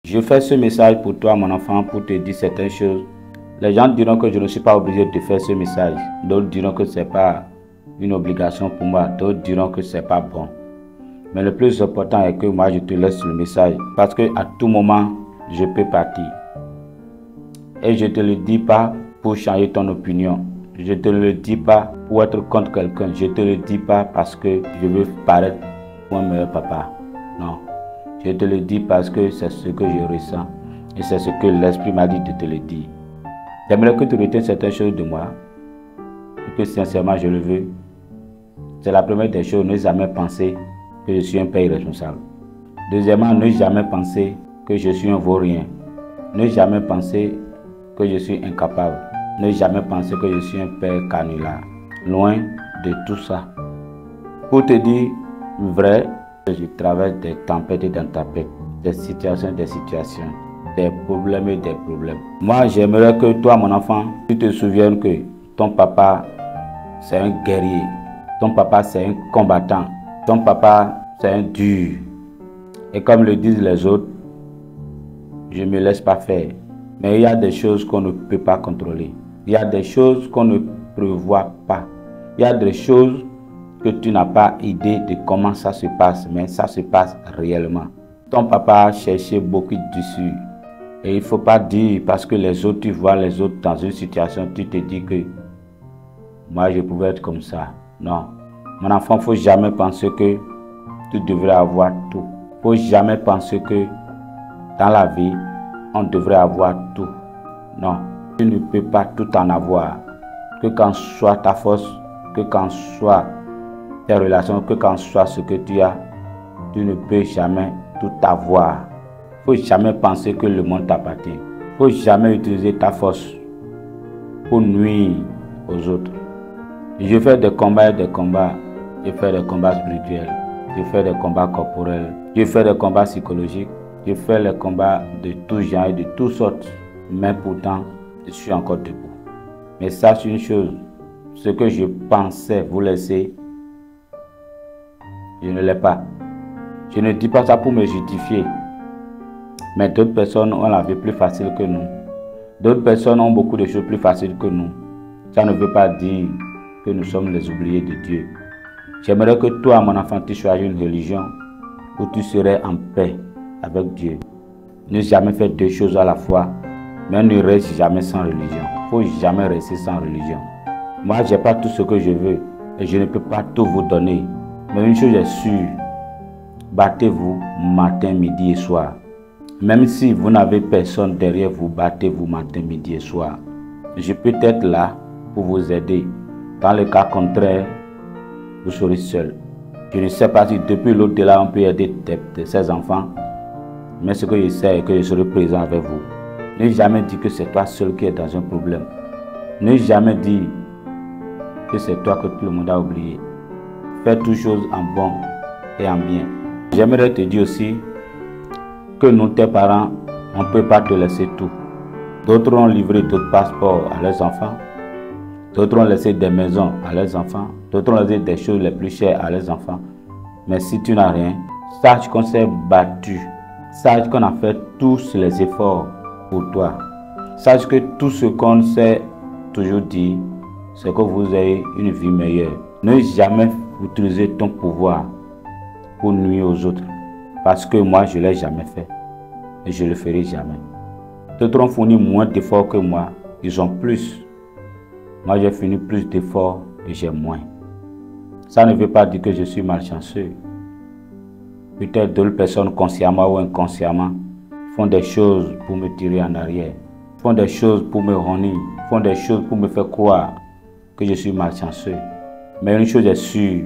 Je fais ce message pour toi, mon enfant, pour te dire certaines choses. Les gens diront que je ne suis pas obligé de faire ce message. D'autres diront que ce n'est pas une obligation pour moi. D'autres diront que ce n'est pas bon. Mais le plus important est que moi, je te laisse le message. Parce qu'à tout moment, je peux partir. Et je ne te le dis pas pour changer ton opinion. Je ne te le dis pas pour être contre quelqu'un. Je ne te le dis pas parce que je veux paraître un meilleur papa. Non. Je te le dis parce que c'est ce que je ressens. Et c'est ce que l'Esprit m'a dit de te le dire. J'aimerais que tu retiennes certaines choses de moi. Et que sincèrement je le veux. C'est la première des choses. Ne jamais penser que je suis un père irresponsable. Deuxièmement, ne jamais penser que je suis un vaurien. Ne jamais penser que je suis incapable. Ne jamais penser que je suis un père canular. Loin de tout ça. Pour te dire vrai, je traverse des tempêtes et des tempêtes, des situations, des problèmes et des problèmes. Moi, j'aimerais que toi, mon enfant, tu te souviennes que ton papa, c'est un guerrier. Ton papa, c'est un combattant. Ton papa, c'est un dur. Et comme le disent les autres, je ne me laisse pas faire. Mais il y a des choses qu'on ne peut pas contrôler. Il y a des choses qu'on ne prévoit pas. Il y a des choses que tu n'as pas idée de comment ça se passe, mais ça se passe réellement. Ton papa a cherché beaucoup d'issues. Et il ne faut pas dire, parce que les autres, tu vois les autres dans une situation, tu te dis que moi je pouvais être comme ça. Non. Mon enfant, il ne faut jamais penser que tu devrais avoir tout. Il ne faut jamais penser que dans la vie, on devrait avoir tout. Non. Tu ne peux pas tout en avoir. Que quand soit ta force, que quand soit tes relations, que quand soit ce que tu as, tu ne peux jamais tout avoir. Il ne faut jamais penser que le monde t'appartient. Il ne faut jamais utiliser ta force pour nuire aux autres. Je fais des combats et des combats. Je fais des combats spirituels. Je fais des combats corporels. Je fais des combats psychologiques. Je fais les combats de tout genre et de toutes sortes. Mais pourtant, je suis encore debout. Mais sache une chose, ce que je pensais vous laisser, je ne l'ai pas. Je ne dis pas ça pour me justifier. Mais d'autres personnes ont la vie plus facile que nous. D'autres personnes ont beaucoup de choses plus faciles que nous. Ça ne veut pas dire que nous sommes les oubliés de Dieu. J'aimerais que toi, mon enfant, tu choisis une religion où tu serais en paix avec Dieu. Ne jamais faire deux choses à la fois, mais ne reste jamais sans religion. Il ne faut jamais rester sans religion. Moi, je n'ai pas tout ce que je veux et je ne peux pas tout vous donner. Mais une chose est sûre, battez-vous matin, midi et soir. Même si vous n'avez personne derrière vous, battez-vous matin, midi et soir. Je peux être là pour vous aider. Dans le cas contraire, vous serez seul. Je ne sais pas si depuis l'au-delà on peut aider ces enfants, mais ce que je sais est que je serai présent avec vous. Ne jamais dire que c'est toi seul qui es dans un problème. Ne jamais dire que c'est toi que tout le monde a oublié. Fais toutes choses en bon et en bien. J'aimerais te dire aussi que nous, tes parents, on ne peut pas te laisser tout. D'autres ont livré d'autres passeports à leurs enfants. D'autres ont laissé des maisons à leurs enfants. D'autres ont laissé des choses les plus chères à leurs enfants. Mais si tu n'as rien, sache qu'on s'est battu. Sache qu'on a fait tous les efforts pour toi. Sache que tout ce qu'on s'est toujours dit, c'est que vous ayez une vie meilleure. Ne jamais utiliser ton pouvoir pour nuire aux autres. Parce que moi, je ne l'ai jamais fait. Et je ne le ferai jamais. D'autres ont fourni moins d'efforts que moi. Ils ont plus. Moi, j'ai fourni plus d'efforts et j'ai moins. Ça ne veut pas dire que je suis malchanceux. Peut-être d'autres personnes, consciemment ou inconsciemment, font des choses pour me tirer en arrière. Font des choses pour me honner. Font des choses pour me faire croire que je suis malchanceux. Mais une chose est sûre,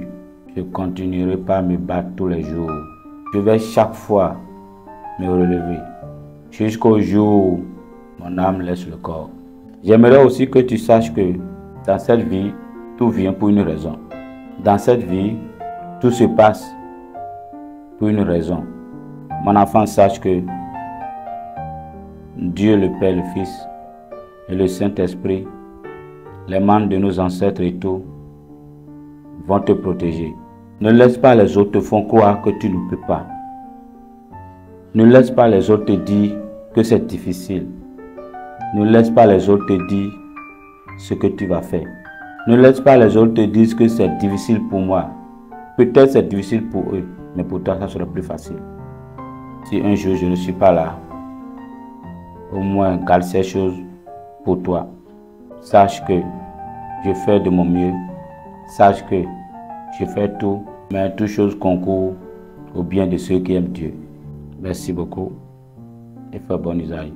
je ne continuerai pas à me battre tous les jours. Je vais chaque fois me relever. Jusqu'au jour où mon âme laisse le corps. J'aimerais aussi que tu saches que dans cette vie, tout vient pour une raison. Dans cette vie, tout se passe pour une raison. Mon enfant, sache que Dieu le Père, le Fils et le Saint-Esprit, les membres de nos ancêtres et tout, vont te protéger. Ne laisse pas les autres te font croire que tu ne peux pas. Ne laisse pas les autres te dire que c'est difficile. Ne laisse pas les autres te dire ce que tu vas faire. Ne laisse pas les autres te dire que c'est difficile pour moi. Peut-être c'est difficile pour eux, mais pour toi, ça sera plus facile. Si un jour je ne suis pas là, au moins garde ces choses pour toi. Sache que je fais de mon mieux. Sache que je fais tout, mais toute chose concourt au bien de ceux qui aiment Dieu. Merci beaucoup et fais bon usage.